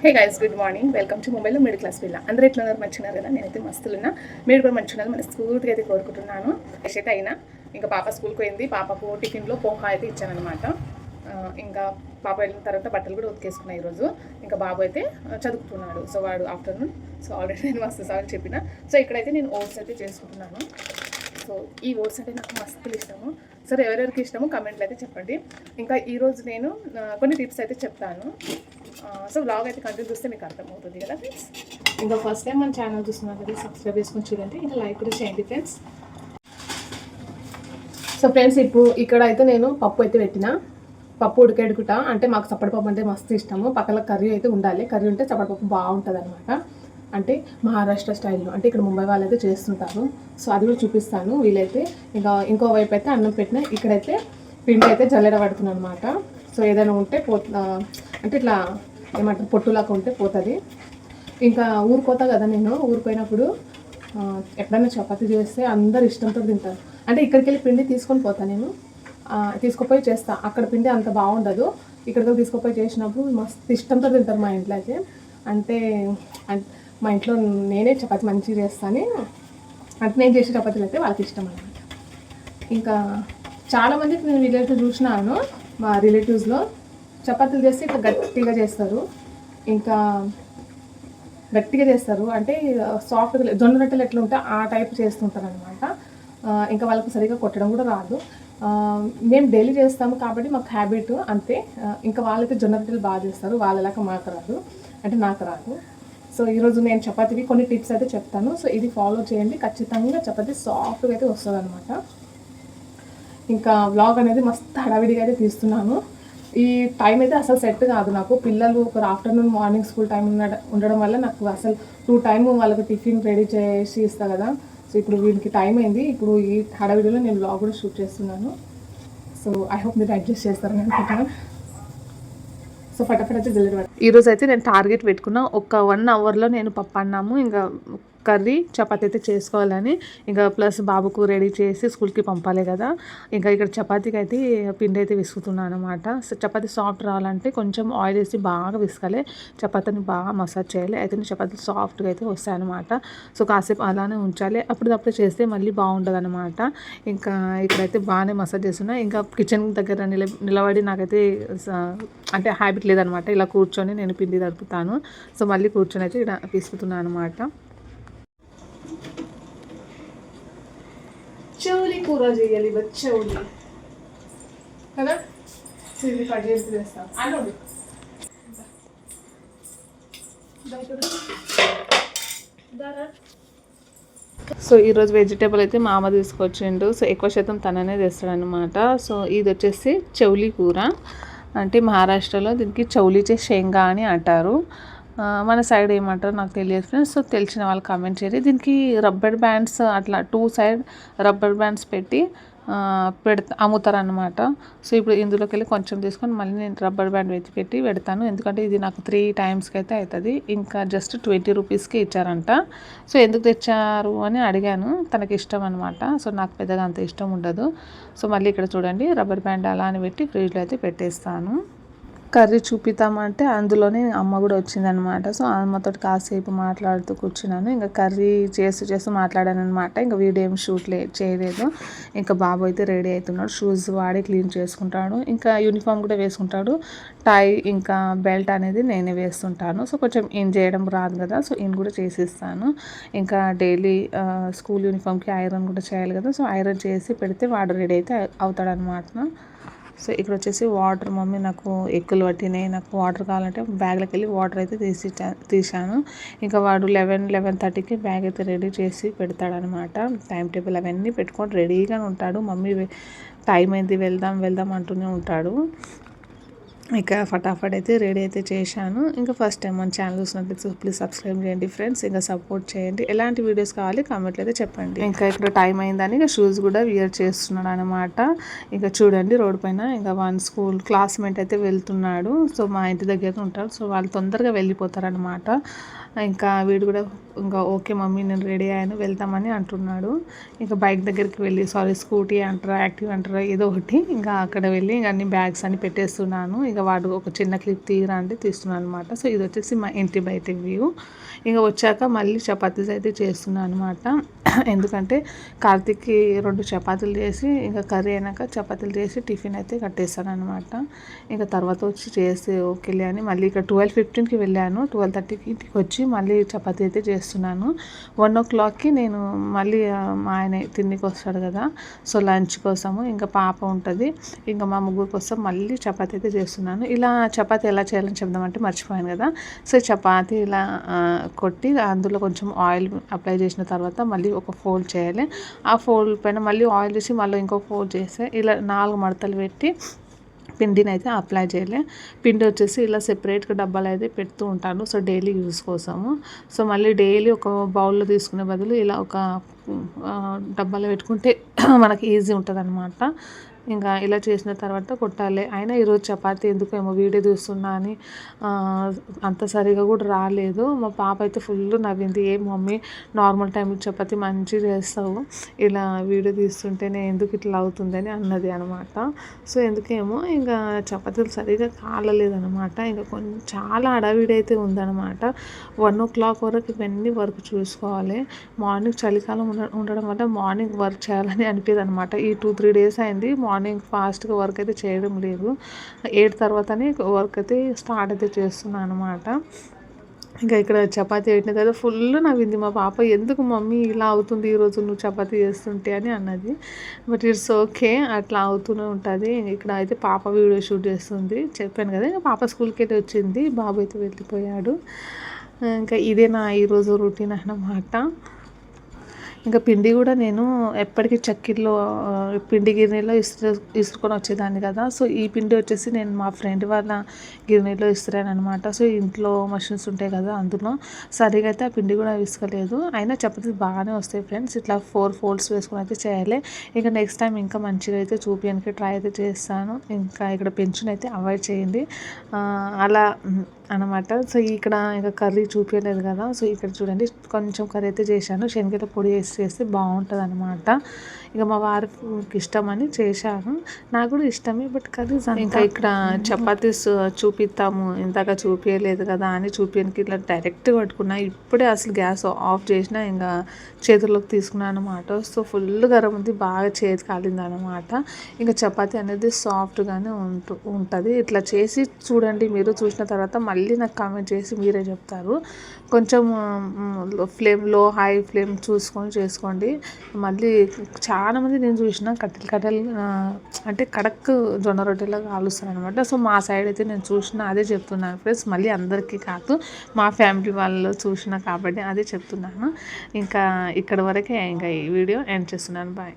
Hey guys, good morning. Welcome to మొబైల్లో middle class పిల్ల. అందరూ ఎట్లున్నారు? మంచిగా కదా? నేనైతే మస్తులున్నా. మీరు కూడా మంచిగా ఉన్నారు. మన స్కూల్కి అయితే కోరుకుంటున్నాను. ఫ్రెష్ అయితే అయినా ఇంకా పాప స్కూల్కి పోయింది. పాపకు టిఫిన్లో పోహా అయితే ఇచ్చానమాట. ఇంకా పాప వెళ్ళిన తర్వాత బట్టలు కూడా ఉతికేసుకున్నాయి ఈరోజు. ఇంకా బాబు అయితే చదువుతున్నాడు. సో వాడు ఆఫ్టర్నూన్. సో ఆల్రెడీ నేను మస్తు సార్లు చెప్పిన. సో ఇక్కడైతే నేను ఓట్స్ అయితే చేసుకుంటున్నాను. సో ఈ ఓట్స్ అంటే నాకు మస్తు ఇష్టము. సరే, ఎవరెవరికి ఇష్టమో కమెంట్లు అయితే చెప్పండి. ఇంకా ఈరోజు నేను కొన్ని టిప్స్ అయితే చెప్తాను. సో బ్లాగ్ అయితే కంటిన్యూ చూస్తే మీకు అర్థమవుతుంది కదా ఫ్రెండ్స్. ఇంకా ఫస్ట్ టైం మన ఛానల్ చూస్తున్నారు కదా, సబ్స్క్రైబ్ చేసుకొని చూడండి. ఇంకా లైక్ కూడా చేయండి ఫ్రెండ్స్. సో ఫ్రెండ్స్, ఇప్పుడు ఇక్కడ అయితే నేను పప్పు అయితే పెట్టిన. పప్పు ఉడికెడుకుట అంటే మాకు చప్పటి పప్పు అంటే మస్తు ఇష్టము. పక్కన కర్రీ అయితే ఉండాలి. కర్రీ ఉంటే చప్పటి పప్పు బాగుంటుంది అనమాట. అంటే మహారాష్ట్ర స్టైల్లో, అంటే ఇక్కడ ముంబై వాళ్ళు అయితే చేస్తుంటారు. సో అది కూడా చూపిస్తాను వీలైతే. ఇంకా ఇంకోవైపు అయితే అన్నం పెట్టిన. ఇక్కడైతే పిండి అయితే జల్లెడ పడుతున్నాను అనమాట. సో ఏదైనా ఉంటే అంటే ఇట్లా ఏమంటారు, పొట్టులాగా ఉంటే పోతుంది. ఇంకా ఊరుకోతా కదా, నేను ఊరిపోయినప్పుడు ఎప్పుడైనా చపాతీ చేస్తే అందరు ఇష్టంతో తింటారు. అంటే ఇక్కడికి వెళ్ళి పిండి తీసుకొని పోతాను నేను, తీసుకుపోయి చేస్తా. అక్కడ పిండి అంత బాగుండదు. ఇక్కడికి తీసుకుపోయి చేసినప్పుడు మస్తు ఇష్టంతో తింటారు మా ఇంట్లో అయితే. అంటే మా ఇంట్లో నేనే చపాతీ మంచిగా చేస్తాను. అంటే నేను చేసే చపాతీలు అయితే వాళ్ళకి ఇష్టం అన్నమాట. ఇంకా చాలామందికి నేను వీళ్ళైతే చూసినాను, మా రిలేటివ్స్లో చపాతీలు చేస్తే ఇట్లా గట్టిగా చేస్తారు. ఇంకా గట్టిగా చేస్తారు అంటే సాఫ్ట్గా, జొన్న రొట్టెలు ఎట్లా ఉంటే ఆ టైప్ చేస్తుంటారు అనమాట. ఇంకా వాళ్ళకి సరిగ్గా కొట్టడం కూడా రాదు. మేము డైలీ చేస్తాము కాబట్టి మాకు హ్యాబిట్ అంతే. ఇంకా వాళ్ళైతే జొన్న రొట్టెలు బాగా చేస్తారు. వాళ్ళలాగా మాకు రాదు, అంటే నాకు రాదు. సో ఈరోజు నేను చపాతీకి కొన్ని టిప్స్ అయితే చెప్తాను. సో ఇది ఫాలో చేయండి, ఖచ్చితంగా చపాతీ సాఫ్ట్గా అయితే వస్తుంది అనమాట. ఇంకా వ్లాగ్ అనేది మస్తు హడావిడిగా అయితే తీస్తున్నాను. ఈ టైం అయితే అసలు సెట్ కాదు నాకు. పిల్లలు ఒక ఆఫ్టర్నూన్ మార్నింగ్ స్కూల్ టైం ఉండడం వల్ల నాకు అసలు 2 టైం వాళ్ళకి టిఫిన్ రెడీ చేసి ఇస్తా కదా. సో ఇప్పుడు వీడికి టైం అయింది. ఇప్పుడు ఈ హడావిడిలో నేను వ్లాగ్ కూడా షూట్ చేస్తున్నాను. సో ఐ హోప్ మీరు అడ్జస్ట్ చేస్తారని అనుకుంటున్నాను. సో ఫటాఫట్ అయితే జల్లెడ. ఈరోజు అయితే నేను టార్గెట్ పెట్టుకున్నా, ఒక 1 అవర్లో నేను పప్పు అన్నాము ఇంకా కర్రీ చపాతీ అయితే చేసుకోవాలని. ఇంకా ప్లస్ బాబుకు రెడీ చేసి స్కూల్కి పంపాలి కదా. ఇంకా ఇక్కడ చపాతీకి అయితే పిండి అయితే విసుకుతున్నాను అనమాట. సో చపాతీ సాఫ్ట్ రావాలంటే కొంచెం ఆయిల్ వేసి బాగా విసుకాలి, చపాతీని బాగా మసాజ్ చేయాలి. అయితే చపాతీ సాఫ్ట్గా అయితే వస్తాయన్నమాట. సో కాసేపు అలానే ఉంచాలి, అప్పుడప్పుడు చేస్తే మళ్ళీ బాగుంటుంది అనమాట. ఇంకా ఇక్కడైతే బాగానే మసాజ్ చేస్తున్నా. ఇంకా కిచెన్ దగ్గర నిలబడి నాకైతే అంటే హ్యాబిట్ లేదనమాట. ఇలా కూర్చొని నేను పిండి తడుపుతాను. సో మళ్ళీ కూర్చొని అయితే ఇక్కడ తీసుకుతున్నాను అనమాట. చౌలి కూర చేయాలి, చౌలి కదా. ఇది కట్ చేసి వేస్తాను అన్నది. సో ఈరోజు వెజిటేబుల్ అయితే మా అమ్మ తీసుకొచ్చిండు. సో ఎక్కువ శాతం తననే తెస్తాడనమాట. సో ఇది వచ్చేసి చౌలి కూర, అంటే మహారాష్ట్రలో దీనికి చౌలీచే షేంగా అని అంటారు. మన సైడ్ ఏమంటారు నాకు తెలియదు ఫ్రెండ్స్. సో తెలిసిన వాళ్ళు కామెంట్ చేయండి. దీనికి రబ్బర్ బ్యాండ్స్ అట్లా 2 సైడ్ రబ్బర్ బ్యాండ్స్ పెట్టి అమ్ముతారనమాట. సో ఇప్పుడు ఇందులోకి వెళ్ళి కొంచెం తీసుకొని మళ్ళీ నేను రబ్బర్ బ్యాండ్ పెట్టి పెడతాను. ఎందుకంటే ఇది నాకు 3 టైమ్స్కి అయితే అవుతుంది. ఇంకా జస్ట్ 20 రూపీస్కి ఇచ్చారంట. సో ఎందుకు తెచ్చారు అని అడిగాను, తనకి ఇష్టం అనమాట. సో నాకు పెద్దగా అంత ఇష్టం ఉండదు. సో మళ్ళీ ఇక్కడ చూడండి రబ్బర్ బ్యాండ్ అలా అని పెట్టి ఫ్రిడ్జ్లో అయితే పెట్టేస్తాను. కర్రీ చూపిద్దామంటే అందులోనే అమ్మ కూడా వచ్చిందనమాట. సో అమ్మతో కాసేపు మాట్లాడుతూ కూర్చున్నాను. ఇంకా కర్రీ చేస్తూ మాట్లాడాను అనమాట. ఇంకా వీడియో ఏం షూట్ చేయలేదు. ఇంకా బాబు అయితే రెడీ అవుతున్నాడు, షూస్ వాడి క్లీన్ చేసుకుంటాడు. ఇంకా యూనిఫామ్ కూడా వేసుకుంటాడు. టై ఇంకా బెల్ట్ అనేది నేనే వేస్తుంటాను. సో కొంచెం ఇన్ చేయడం రాదు కదా, సో ఇన్ కూడా చేసిస్తాను. ఇంకా డైలీ స్కూల్ యూనిఫామ్కి ఐరన్ కూడా చేయాలి కదా. సో ఐరన్ చేసి పెడితే వాడు రెడీ అయితే అవుతాడనమాట. సో ఇక్కడ వచ్చేసి వాటర్, మమ్మీ నాకు ఎక్కులు పట్టినాయి, నాకు వాటర్ కావాలంటే బ్యాగ్లోకి వెళ్ళి వాటర్ అయితే తీసాను. ఇంకా వాడు 11-11:30కి బ్యాగ్ అయితే రెడీ చేసి పెడతాడనమాట. టైం టేబుల్ అవన్నీ పెట్టుకొని రెడీగా ఉంటాడు. మమ్మీ టైం అయింది వెళ్దాం అంటూనే ఉంటాడు. ఇక ఫటాఫట్ అయితే రెడీ అయితే చేశాను. ఇంకా ఫస్ట్ టైం మన ఛానల్ చూసినట్లయితే ప్లీజ్ సబ్స్క్రైబ్ చేయండి ఫ్రెండ్స్. ఇంకా సపోర్ట్ చేయండి. ఎలాంటి వీడియోస్ కావాలి కామెంట్లు అయితే చెప్పండి. ఇంకా ఇక్కడ టైం అయిందని ఇంకా షూస్ కూడా వియర్ చేస్తున్నాడు అనమాట. ఇంకా చూడండి రోడ్ పైన ఇంకా వన్ స్కూల్ క్లాస్మేట్ అయితే వెళ్తున్నాడు. సో మా ఇంటి దగ్గర ఉంటాడు. సో వాళ్ళు తొందరగా వెళ్ళిపోతారనమాట. ఇంకా వీడు కూడా ఇంకా ఓకే మమ్మీ నేను రెడీ అయ్యాను వెళ్తామని అంటున్నాడు. ఇంకా బైక్ దగ్గరికి వెళ్ళి స్కూటీ అంటారా యాక్టివ్ అంటారా ఏదో ఒకటి ఇంకా అక్కడ వెళ్ళి ఇంకా అన్ని బ్యాగ్స్ అన్ని పెట్టేస్తున్నాను. ఇంకా వాడు ఒక చిన్న క్లిప్ తీయరా అంటే తీస్తున్నాను అనమాట. సో ఇది వచ్చేసి మా ఇంటి బయట వ్యూ. ఇంకా వచ్చాక మళ్ళీ చపాతీస్ అయితే చేస్తున్నాను అనమాట. ఎందుకంటే కార్తీక్కి 2 చపాతీలు చేసి ఇంకా కర్రీ అయినాక చపాతీలు చేసి టిఫిన్ అయితే కట్టేస్తాను అనమాట. ఇంకా తర్వాత వచ్చి చేసి ఓకేలే అని మళ్ళీ ఇక్కడ 12:15కి వెళ్ళాను. 12:30కి ఇంటికి వచ్చి మళ్ళీ చపాతీ అయితే చేస్తున్నాను. 1 o'clockకి నేను మళ్ళీ మా ఆయన తిండికి వస్తాడు కదా, సో లంచ్ కోసము ఇంకా పాప ఉంటుంది ఇంకా మా ముగ్గురు కోసం మళ్ళీ చపాతీ అయితే చేస్తున్నాను. ఇలా చపాతీ ఎలా చేయాలని చెప్దామంటే మర్చిపోయాను కదా. సో చపాతీ ఇలా కొట్టి అందులో కొంచెం ఆయిల్ అప్లై చేసిన తర్వాత మళ్ళీ ఒక ఫోల్డ్ చేయాలి. ఆ ఫోల్డ్ పైన మళ్ళీ ఆయిల్ వేసి మళ్ళీ ఇంకో ఫోల్డ్ చేస్తే ఇలా 4 మడతలు పెట్టి పిండిని అయితే అప్లై చేయాలి. పిండి వచ్చేసి ఇలా సెపరేట్గా డబ్బాలు అయితే పెడుతూ ఉంటాను, సో డైలీ యూస్ కోసము. సో మళ్ళీ డైలీ ఒక బౌల్లో తీసుకునే బదులు ఇలా ఒక డబ్బాలో పెట్టుకుంటే మనకి ఈజీ ఉంటుంది అనమాట. ఇంకా ఇలా చేసిన తర్వాత కొట్టాలి. అయినా ఈరోజు చపాతీ ఎందుకేమో వీడియో చూస్తున్నా అని అంత సరిగా కూడా రాలేదు. మా పాప అయితే ఫుల్ నవ్వింది, ఏ మమ్మీ నార్మల్ టైంలో చపాతీ మంచిగా చేస్తావు, ఇలా వీడియో తీస్తుంటేనే ఎందుకు ఇట్లా అవుతుందని అన్నది అనమాట. సో ఎందుకేమో ఇంకా చపాతీలు సరిగా కాలలేదనమాట. ఇంకా కొంచెం చాలా అడవిడి అయితే ఉందన్నమాట. 1 o'clock వరకు ఇవన్నీ వర్క్ చూసుకోవాలి. మార్నింగ్ చలికాలం ఉండడం వల్ల మార్నింగ్ వర్క్ చేయాలని అనిపించదు అనమాట. ఈ 2-3 days అయింది మార్నింగ్ ఫాస్ట్గా వర్క్ అయితే చేయడం లేదు. 8 తర్వాతనే వర్క్ అయితే స్టార్ట్ అయితే చేస్తున్నాను అనమాట. ఇంకా ఇక్కడ చపాతీ పెట్టిన తర్వాత ఫుల్ నవ్వింది మా పాప, ఎందుకు మమ్మీ ఇలా అవుతుంది ఈరోజు నువ్వు చపాతీ చేస్తుంటే అని అన్నది. బట్ ఇట్స్ ఓకే, అట్లా అవుతూనే ఉంటుంది. ఇక్కడ అయితే పాప వీడియో షూట్ చేస్తుంది, చెప్పాను కదా. ఇంకా పాప స్కూల్కి అయితే వచ్చింది, బాబు అయితే వెళ్ళిపోయాడు. ఇంకా ఇదే నా ఈరోజు రొటీన్ అన్నమాట. ఇంకా పిండి కూడా నేను ఎప్పటికీ చక్కెరలో పిండి గిన్నెలో ఇసురుకొని వచ్చేదాన్ని కదా. సో ఈ పిండి వచ్చేసి నేను మా ఫ్రెండ్ వాళ్ళ గిన్నెలో ఇస్తున్నాను అనమాట. సో ఇంట్లో మషిన్స్ ఉంటాయి కదా, అందులో సరిగా అయితే ఆ పిండి కూడా విసుకలేదు. అయినా చపాతీ బాగానే వస్తాయి ఫ్రెండ్స్. ఇట్లా 4 folds వేసుకొని అయితే చేయాలి. ఇంకా నెక్స్ట్ టైం ఇంకా మంచిగా అయితే చూపించడానికి ట్రై అయితే చేస్తాను. ఇంకా ఇక్కడ పెన్షన్ అయితే అవాయిడ్ చేయండి అలా అనమాట. సో ఇక్కడ ఇంకా కర్రీ చూపించలేదు కదా. సో ఇక్కడ చూడండి కొంచెం కర్రీ అయితే చేశాను, శనగల పొడి వేసి చేస్తే బాగుంటుంది అనమాట. ఇక మా వారికి ఇష్టమని చేశాను, నాకు కూడా ఇష్టమే. బట్ కర్రీ ఇంకా ఇక్కడ చపాతీస్ చూపిస్తాము ఇందాక చూపించలేదు కదా అని చూపించడానికి ఇట్లా డైరెక్ట్గా పట్టుకున్నా. ఇప్పుడే అసలు గ్యాస్ ఆఫ్ చేసినా ఇంకా చేతుల్లోకి తీసుకున్నాను అనమాట. సో ఫుల్ గరం ఉంది, బాగా చేతి కాలింది అనమాట. ఇంకా చపాతీ అనేది సాఫ్ట్గానే ఉంటుంది. ఇట్లా చేసి చూడండి, మీరు చూసిన తర్వాత మళ్ళీ నాకు కామెంట్ చేసి మీరే చెప్తారు. కొంచెం లో హై ఫ్లేమ్ చూసుకొని చేసుకోండి. మళ్ళీ చాలామంది నేను చూసిన కట్టెలు అంటే కడక్ జొన్న రొట్టెలాగా కాలుస్తారు అనమాట. సో మా సైడ్ అయితే నేను చూసిన అదే చెప్తున్నాను ఫ్రెండ్స్, మళ్ళీ అందరికీ కాదు, మా ఫ్యామిలీ వాళ్ళు చూసిన కాబట్టి అదే చెప్తున్నాను. ఇంకా ఇక్కడ వరకే ఇంకా ఈ వీడియో ఎండ్ చేస్తున్నాను. బాయ్.